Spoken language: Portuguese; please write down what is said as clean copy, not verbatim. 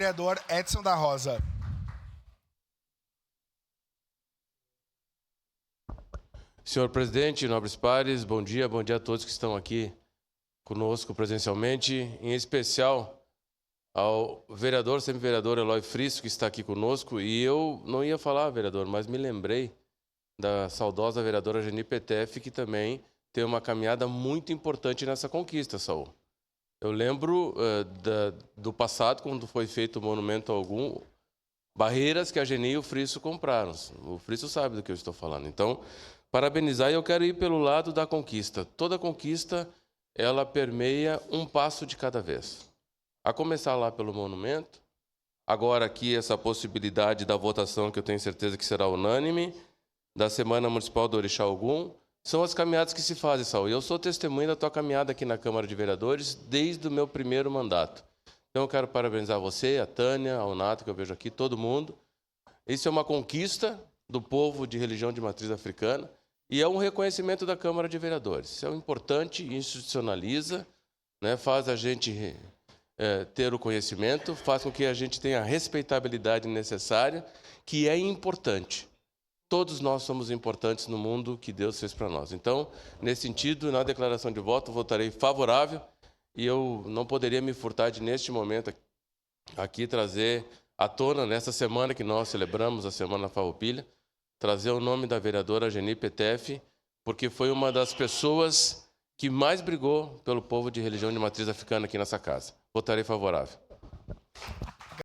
Vereador Edson da Rosa. Senhor presidente, nobres pares, bom dia a todos que estão aqui conosco presencialmente, em especial ao vereador, sempre vereador Eloy Frisso, que está aqui conosco. E eu não ia falar, vereador, mas me lembrei da saudosa vereadora Geni Petef, que também tem uma caminhada muito importante nessa conquista, Saul. Eu lembro do passado, quando foi feito o monumento algum, barreiras que a Geni e o Frisso compraram. O Frisso sabe do que eu estou falando. Então, parabenizar, e eu quero ir pelo lado da conquista. Toda conquista, ela permeia um passo de cada vez. A começar lá pelo monumento, agora aqui essa possibilidade da votação, que eu tenho certeza que será unânime, da Semana Municipal do Orixá Ogum, são as caminhadas que se fazem, Saul. E eu sou testemunha da tua caminhada aqui na Câmara de Vereadores desde o meu primeiro mandato. Então eu quero parabenizar você, a Tânia, ao Nato, que eu vejo aqui, todo mundo. Isso é uma conquista do povo de religião de matriz africana e é um reconhecimento da Câmara de Vereadores. Isso é importante, institucionaliza, né, faz a gente ter o conhecimento, faz com que a gente tenha a respeitabilidade necessária, que é importante. Todos nós somos importantes no mundo que Deus fez para nós. Então, nesse sentido, na declaração de voto, votarei favorável e eu não poderia me furtar de, neste momento, aqui trazer à tona, nessa semana que nós celebramos a Semana Farroupilha, trazer o nome da vereadora Geni Petef, porque foi uma das pessoas que mais brigou pelo povo de religião de matriz africana aqui nessa casa. Votarei favorável.